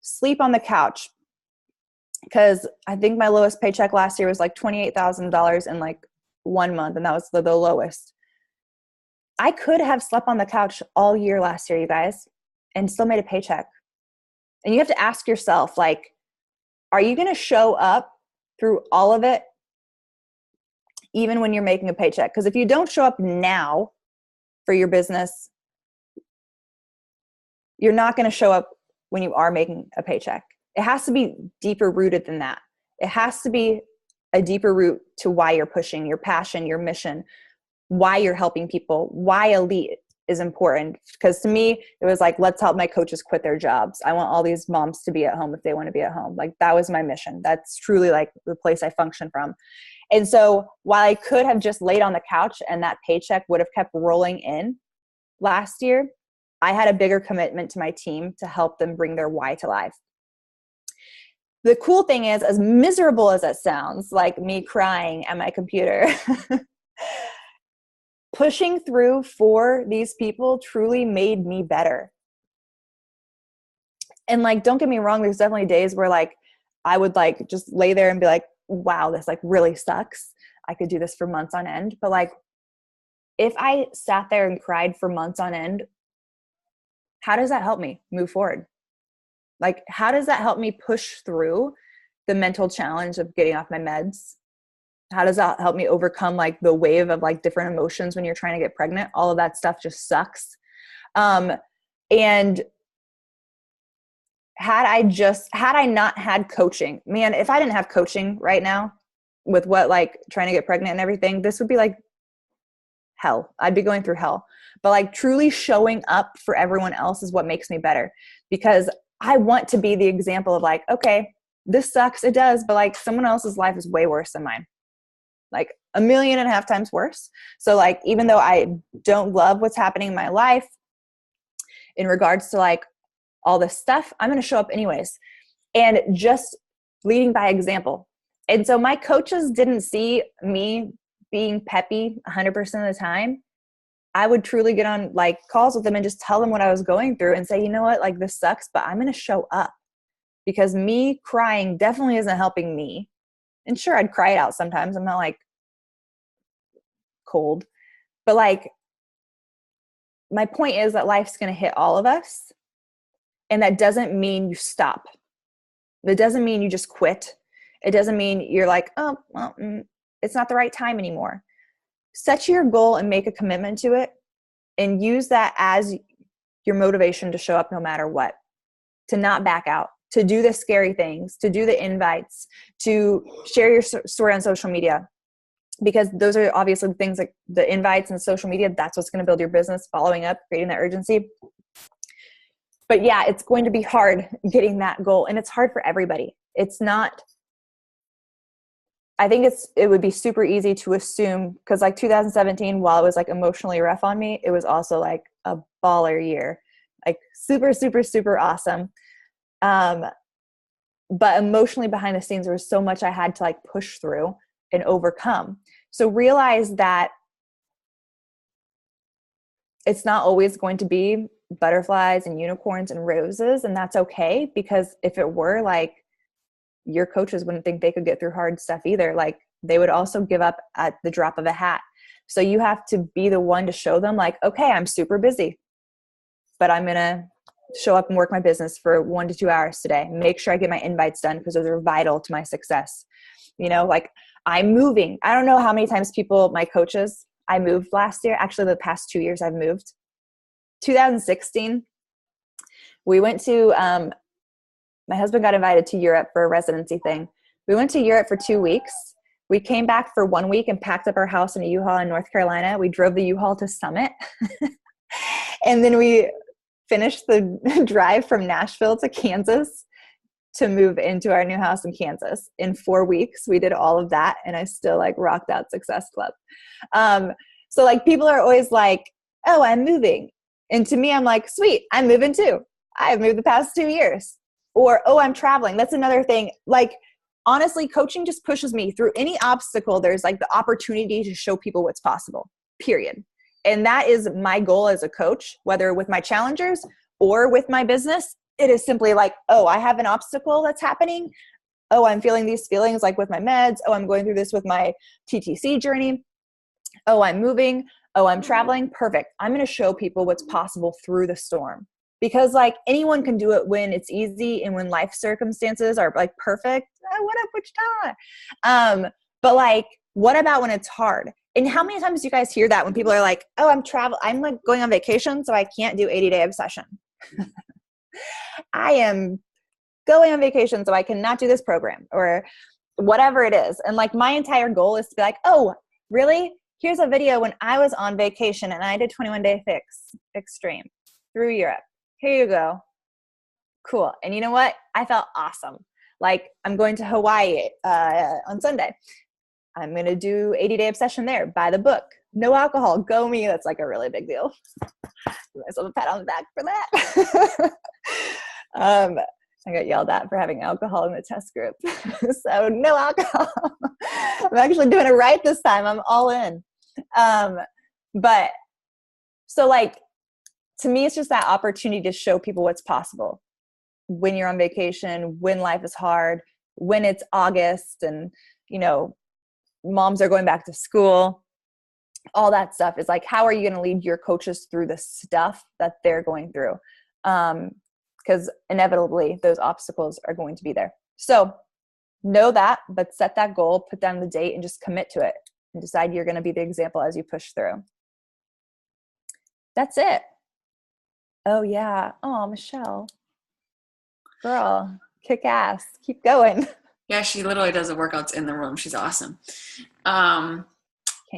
Speaker 2: sleep on the couch, because I think my lowest paycheck last year was like $28,000 in like 1 month. And that was the lowest. I could have slept on the couch all year last year, you guys, and still made a paycheck. And you have to ask yourself, like, are you going to show up through all of it, even when you're making a paycheck? Because if you don't show up now for your business, you're not going to show up when you are making a paycheck. It has to be deeper rooted than that. It has to be a deeper root to why you're pushing, your passion, your mission, why you're helping people, why elite is important. Because to me, it was like, let's help my coaches quit their jobs. I want all these moms to be at home if they want to be at home. Like, that was my mission. That's truly like the place I function from. And so while I could have just laid on the couch and that paycheck would have kept rolling in last year, I had a bigger commitment to my team to help them bring their why to life. The cool thing is, as miserable as it sounds, like me crying at my computer, pushing through for these people truly made me better. And like, don't get me wrong, there's definitely days where like I would like just lay there and be like, wow, this like really sucks. I could do this for months on end. But like, if I sat there and cried for months on end, how does that help me move forward? Like, how does that help me push through the mental challenge of getting off my meds? How does that help me overcome like the wave of like different emotions when you're trying to get pregnant? All of that stuff just sucks. And had I not had coaching, man, if I didn't have coaching right now with what like trying to get pregnant and everything, this would be like hell. I'd be going through hell. But like truly showing up for everyone else is what makes me better, because I want to be the example of like, okay, this sucks. It does. But like someone else's life is way worse than mine, like 1.5 million times worse. So like, even though I don't love what's happening in my life in regards to like all this stuff, I'm going to show up anyways, and just leading by example. And so my coaches didn't see me being peppy 100% of the time. I would truly get on like calls with them and just tell them what I was going through and say, you know what, like this sucks, but I'm going to show up, because me crying definitely isn't helping me. And sure, I'd cry it out sometimes. I'm not like cold, but like my point is that life's going to hit all of us. And that doesn't mean you stop. It doesn't mean you just quit. It doesn't mean you're like, oh, well, it's not the right time anymore. Set your goal and make a commitment to it, and use that as your motivation to show up no matter what, to not back out, to do the scary things, to do the invites, to share your story on social media, because those are obviously the things like the invites and social media. That's what's going to build your business, following up, creating that urgency. But yeah, it's going to be hard getting that goal, and it's hard for everybody. It's not, I think it would be super easy to assume, because like 2017, while it was like emotionally rough on me, it was also like a baller year, like super, super, super awesome. But emotionally behind the scenes, there was so much I had to like push through and overcome. So realize that it's not always going to be butterflies and unicorns and roses, and that's okay, because if it were, like, your coaches wouldn't think they could get through hard stuff either. Like, they would also give up at the drop of a hat. So you have to be the one to show them like, okay, I'm super busy, but I'm going to show up and work my business for 1 to 2 hours today. Make sure I get my invites done, because those are vital to my success. You know, like, I'm moving. I don't know how many times my coaches, I moved last year. Actually, the past 2 years I've moved. 2016, we went to, my husband got invited to Europe for a residency thing. We went to Europe for 2 weeks. We came back for 1 week and packed up our house in a U-Haul in North Carolina. We drove the U-Haul to Summit. And then we finished the drive from Nashville to Kansas to move into our new house in Kansas. In 4 weeks, we did all of that, and I still like rocked out Success Club. So like, people are always like, oh, I'm moving. And to me, I'm like, sweet, I'm moving too. I've moved the past 2 years. Or, oh, I'm traveling. That's another thing. Like, honestly, coaching just pushes me through any obstacle. There's like the opportunity to show people what's possible, period. And that is my goal as a coach, whether with my challengers or with my business. It is simply like, oh, I have an obstacle that's happening. Oh, I'm feeling these feelings like with my meds. Oh, I'm going through this with my TTC journey. Oh, I'm moving. Oh, I'm traveling. Perfect. I'm going to show people what's possible through the storm. Because like, anyone can do it when it's easy and when life circumstances are like perfect. Oh, what up, Wichita? But like, what about when it's hard? And how many times do you guys hear that when people are like, oh, I'm like going on vacation, so I can't do 80-day obsession. I am going on vacation, so I cannot do this program, or whatever it is. And like, my entire goal is to be like, oh, really? Here's a video when I was on vacation and I did 21-day extreme through Europe. Here you go. Cool. And you know what? I felt awesome. Like, I'm going to Hawaii on Sunday. I'm going to do 80-day obsession there. Buy the book. No alcohol. Go me. That's like a really big deal. Give myself a pat on the back for that. I got yelled at for having alcohol in the test group. So no alcohol. I'm actually doing it right this time. I'm all in. But so like, to me, it's just that opportunity to show people what's possible when you're on vacation, when life is hard. when it's August and, you know, moms are going back to school, all that stuff is like, how are you going to lead your coaches through the stuff that they're going through? Because inevitably those obstacles are going to be there. So know that, but set that goal, put down the date, and just commit to it and decide you're going to be the example as you push through. That's it. Oh yeah. Oh, Michelle. Girl, kick ass. Keep going.
Speaker 1: Yeah, she literally does the workouts in the room. She's awesome.
Speaker 2: Can't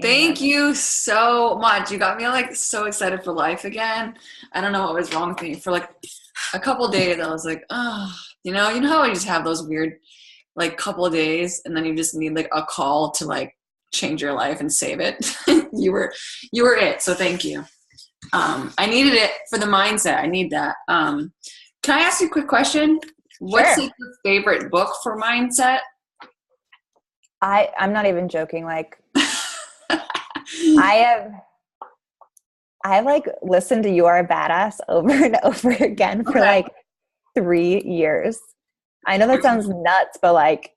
Speaker 1: Thank
Speaker 2: imagine.
Speaker 1: you so much. You got me like so excited for life again. I don't know what was wrong with me. For like a couple days, I was like, oh, you know how you just have those weird like couple of days and then you just need like a call to like change your life and save it. You were it. So thank you. I needed it for the mindset. I need that. Can I ask you a quick question? What's
Speaker 2: Sure.
Speaker 1: like your favorite book for mindset?
Speaker 2: I'm not even joking. Like I like listened to You Are a Badass over and over again for
Speaker 1: Okay.
Speaker 2: like 3 years. I know that sounds nuts, but like,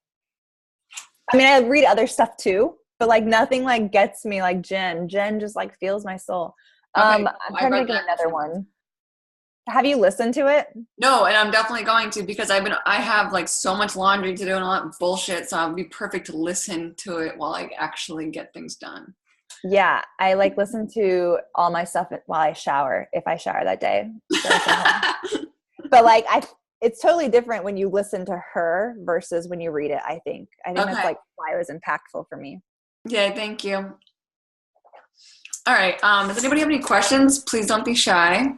Speaker 2: I mean, I read other stuff too, but like nothing like gets me like Jen. Jen just like feels my soul.
Speaker 1: Okay.
Speaker 2: I'm
Speaker 1: I
Speaker 2: trying to
Speaker 1: read
Speaker 2: think of
Speaker 1: that.
Speaker 2: another one. Have you listened to it?
Speaker 1: No, and I'm definitely going to because I have like so much laundry to do and a lot of bullshit, so it would be perfect to listen to it while I actually get things done.
Speaker 2: Yeah, I like listen to all my stuff while I shower, if I shower that day. But like it's totally different when you listen to her versus when you read it, I think. That's
Speaker 1: Okay.
Speaker 2: like why it was impactful for me.
Speaker 1: Yeah, thank you. All right. Does anybody have any questions? Please don't be shy.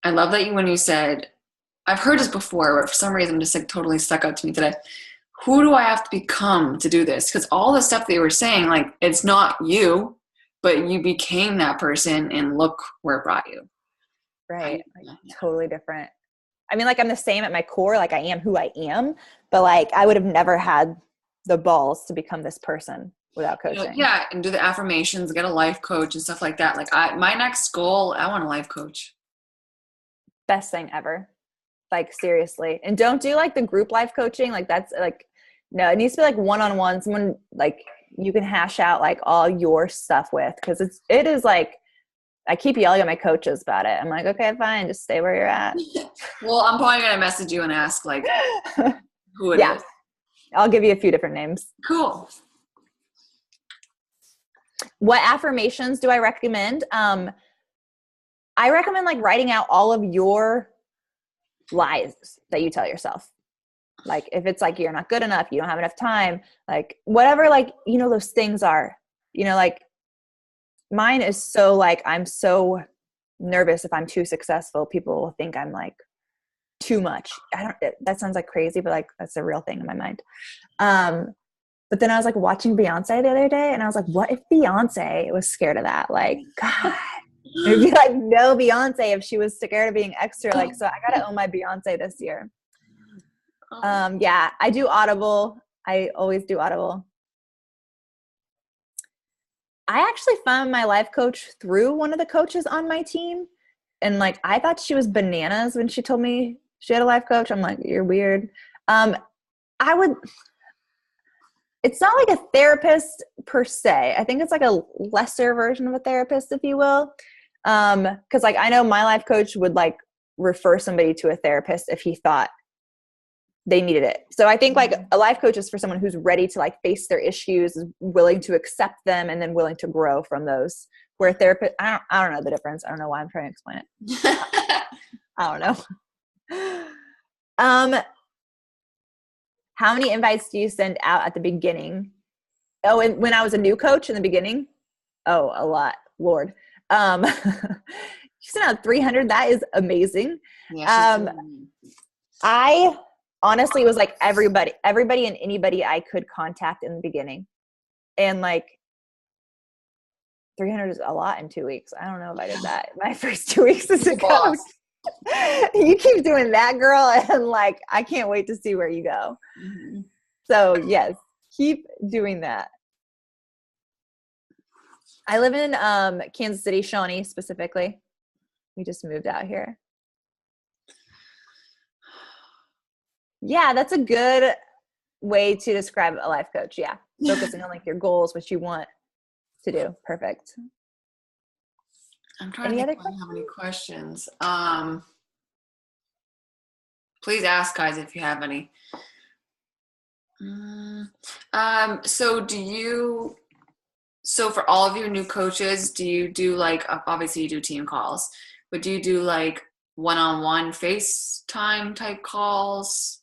Speaker 1: I love that when you said, I've heard this before, but for some reason, just like totally stuck out to me today. Who do I have to become to do this? Because all the stuff that you were saying, like, it's not you, but you became that person, and look where it brought you.
Speaker 2: Right. Like, totally different. I mean, like I'm the same at my core, like I am who I am, but like I would have never had the balls to become this person without coaching.
Speaker 1: Yeah, and do the affirmations, get a life coach and stuff like that. Like my next goal, I want a life coach.
Speaker 2: Best thing ever. Like seriously. And don't do like the group life coaching. Like that's like, no, it needs to be like one-on-one, someone like you can hash out like all your stuff with. Cause it is like, I keep yelling at my coaches about it. I'm like, okay, fine. Just stay where you're at.
Speaker 1: Well, I'm probably going to message you and ask like who it is.
Speaker 2: I'll give you a few different names.
Speaker 1: Cool.
Speaker 2: What affirmations do I recommend? I recommend like writing out all of your lies that you tell yourself. Like if it's like you're not good enough, you don't have enough time, like whatever, like, you know, those things are, you know, like mine is so like, I'm so nervous if I'm too successful, people will think I'm like too much. That sounds like crazy, but like that's a real thing in my mind. But then I was like watching Beyonce the other day and I was like, what if Beyonce was scared of that? Like, God, it'd be like no Beyonce if she was scared of being extra. Like, so I got to own my Beyonce this year. Yeah, I do Audible. I always do Audible. I actually found my life coach through one of the coaches on my team. And like, I thought she was bananas when she told me she had a life coach. I'm like, you're weird. It's not like a therapist per se. I think it's like a lesser version of a therapist, if you will. Cause like, I know my life coach would like refer somebody to a therapist if he thought they needed it. So I think like a life coach is for someone who's ready to like face their issues, is willing to accept them, and then willing to grow from those. Where a therapist, I don't know the difference. I don't know why I'm trying to explain it. I don't know. How many invites do you send out at the beginning? Oh, and when I was a new coach in the beginning? Oh, a lot, Lord. You sent out 300. That is amazing.
Speaker 1: Yeah,
Speaker 2: I honestly was like everybody and anybody I could contact in the beginning. And like 300 is a lot in 2 weeks. I don't know if I did that my first 2 weeks as a coach. You keep doing that, girl, and like I can't wait to see where you go. Mm-hmm. So yes, keep doing that. I live in Kansas City, Shawnee specifically. We just moved out here. Yeah, that's a good way to describe a life coach. Yeah. Focusing on like your goals, what you want to do. Perfect.
Speaker 1: I'm trying to
Speaker 2: Any
Speaker 1: think
Speaker 2: other
Speaker 1: if I
Speaker 2: questions?
Speaker 1: have any questions. Please ask, guys, if you have any. So so for all of your new coaches, do you do like, obviously you do team calls, but do you do like one-on-one FaceTime type calls?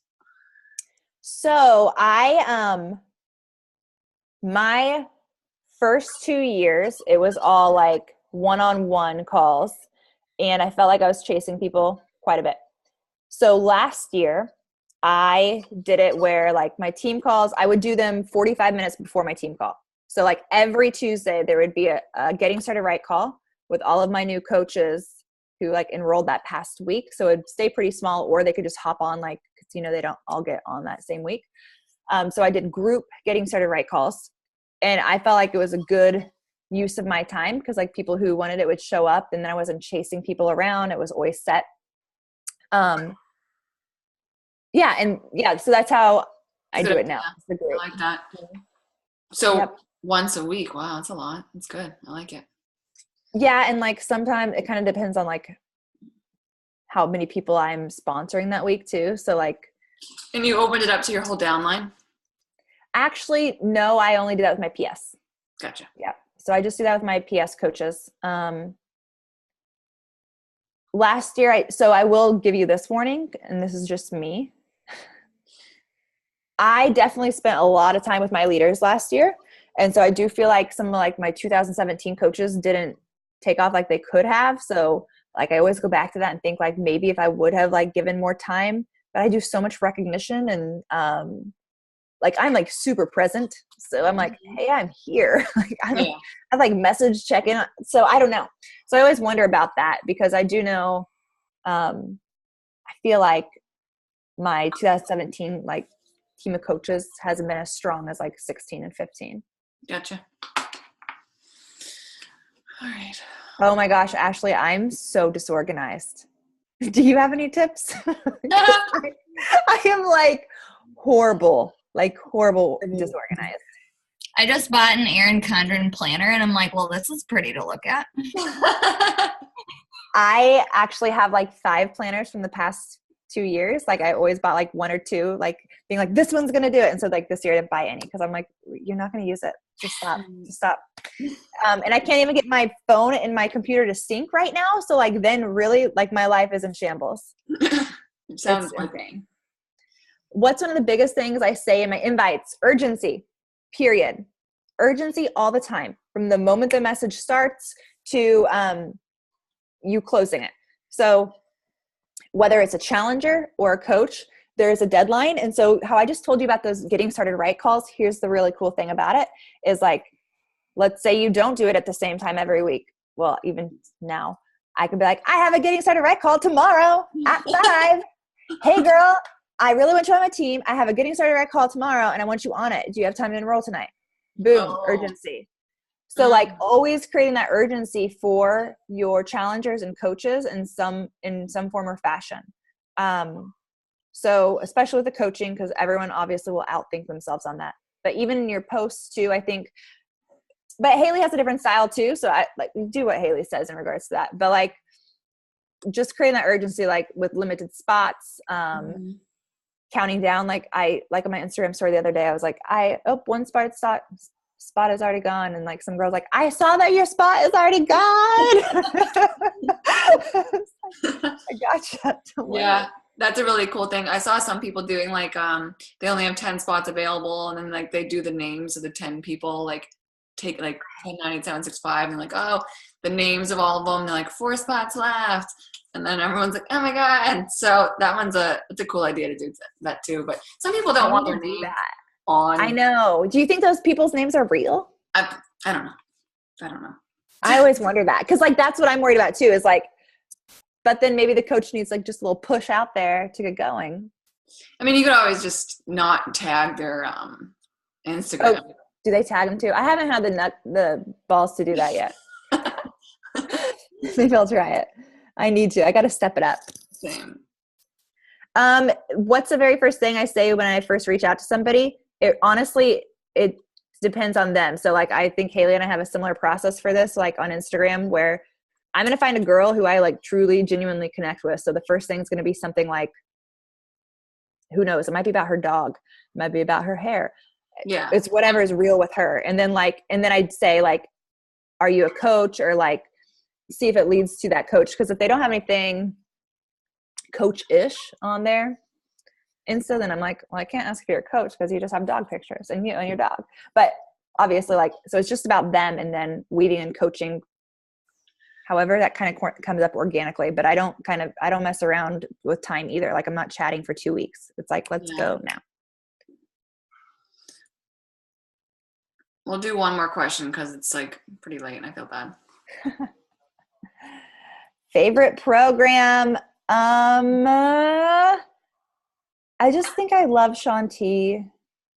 Speaker 2: So my first 2 years, it was all like one-on-one calls, and I felt like I was chasing people quite a bit. So last year, I did it where like my team calls, I would do them 45 minutes before my team call. So like every Tuesday, there would be a getting started right call with all of my new coaches who like enrolled that past week. So it'd stay pretty small, or they could just hop on like, cause they don't all get on that same week. So I did group getting started right calls, and I felt like it was a good use of my time because like people who wanted it would show up, and then I wasn't chasing people around. It was always set. Yeah. And yeah, so that's how I
Speaker 1: Good
Speaker 2: do it
Speaker 1: idea.
Speaker 2: now. It's the
Speaker 1: I
Speaker 2: group.
Speaker 1: like that. So
Speaker 2: Yep.
Speaker 1: once a week. Wow, that's a lot. That's good. I like it.
Speaker 2: Yeah. And like sometimes it kind of depends on like how many people I'm sponsoring that week too. So like,
Speaker 1: And you opened it up to your whole downline?
Speaker 2: actually, no, I only do that with my PS.
Speaker 1: Gotcha.
Speaker 2: Yeah. So I just do that with my PS coaches. Last year, so I will give you this warning, and this is just me. I definitely spent a lot of time with my leaders last year. And so I do feel like some of like my 2017 coaches didn't take off like they could have. So like I always go back to that and think like maybe if I would have like given more time, but I do so much recognition, and like I'm like super present. So I'm like, hey, I'm here. Like I like message check in. So I don't know. So I always wonder about that because I do know I feel like my 2017 like team of coaches hasn't been as strong as like 16 and 15.
Speaker 1: Gotcha. All right.
Speaker 2: Oh my gosh, Ashley, I'm so disorganized. Do you have any tips? I am like horrible disorganized.
Speaker 3: I just bought an Erin Condren planner, and I'm like, well, this is pretty to look at.
Speaker 2: I actually have like 5 planners from the past 2 years. Like I always bought like 1 or 2, like being like, this one's going to do it. And so like this year I didn't buy any because I'm like, you're not going to use it. Just stop. And I can't even get my phone and my computer to sync right now. So like then really like my life is in shambles.
Speaker 1: It sounds
Speaker 2: It's
Speaker 1: like
Speaker 2: insane. What's one of the biggest things I say in my invites? Urgency, period. Urgency all the time, from the moment the message starts to you closing it. So whether it's a challenger or a coach, there's a deadline. And so how I just told you about those getting started right calls, here's the really cool thing about it is like, let's say you don't do it at the same time every week. Well, even now I can be like, I have a getting started right call tomorrow at 5. Hey girl, I really want you on my team. I have a getting started right call tomorrow and I want you on it. Do you have time to enroll tonight? Boom, urgency. So like always creating that urgency for your challengers and coaches in some form or fashion. So especially with the coaching, because everyone obviously will outthink themselves on that. But even in your posts too, I think, but Haley has a different style too. So I like do what Haley says in regards to that. But like just creating that urgency, like with limited spots, counting down. Like on my Instagram story the other day, I was like, one spot is already gone, and like some girls like, I saw that your spot is already gone. I gotcha.
Speaker 1: Yeah, that's a really cool thing. I saw some people doing like they only have 10 spots available, and then like they do the names of the 10 people, like take like 10, 9, 8, 7, 6, 5, and like, oh, the names of all of them. They're like 4 spots left, and then everyone's like, oh my god. So that it's a cool idea to do that too. But some people don't want their name on.
Speaker 2: I know. Do you think those people's names are real?
Speaker 1: I don't know.
Speaker 2: I always wonder that, because like that's what I'm worried about too, is like, but then maybe the coach needs like just a little push out there to get going.
Speaker 1: I mean, you could always just not tag their Instagram.
Speaker 2: Oh, do they tag them too? I haven't had the balls to do that yet. Maybe I'll try it. I need to. I got to step it up.
Speaker 1: Same.
Speaker 2: What's the very first thing I say when I first reach out to somebody? It honestly, it depends on them. So like, I think Haley and I have a similar process for this, like on Instagram, where I'm going to find a girl who I like truly, genuinely connect with. So the first thing is going to be something like, who knows? It might be about her dog. It might be about her hair.
Speaker 1: Yeah.
Speaker 2: It's whatever is real with her. And then I'd say like, are you a coach, or like, see if it leads to that coach. Cause if they don't have anything coach-ish on there Insta, then I'm like, well, I can't ask if you're a coach because you just have dog pictures and you and your dog. But obviously, like, so it's just about them, and then weeding and coaching. However, that kind of comes up organically, but I don't mess around with time either. Like, I'm not chatting for 2 weeks. It's like, let's go now.
Speaker 1: We'll do one more question because it's like pretty late and I feel bad.
Speaker 2: Favorite program? I just think I love Sean T.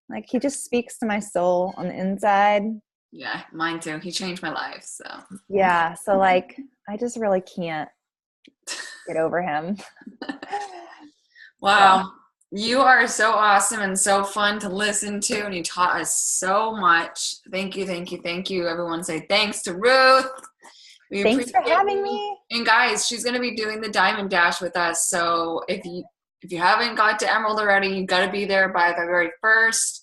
Speaker 2: Like, he just speaks to my soul on the inside.
Speaker 1: Yeah, mine too. He changed my life. So
Speaker 2: yeah, so like, I just really can't get over him.
Speaker 1: Wow. So. You are so awesome and so fun to listen to, and you taught us so much. Thank you, thank you, thank you. Everyone say thanks to Ruth.
Speaker 2: Thanks for having me.
Speaker 1: And guys, she's going to be doing the Diamond Dash with us. So if you haven't got to Emerald already, you got to be there by February 1st.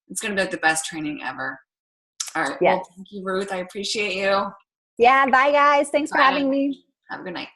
Speaker 1: It's going to be like the best training ever. All right. Yes. Well, thank you, Ruth. I appreciate you.
Speaker 2: Yeah. Bye, guys. Thanks for having me.
Speaker 1: Have a good night.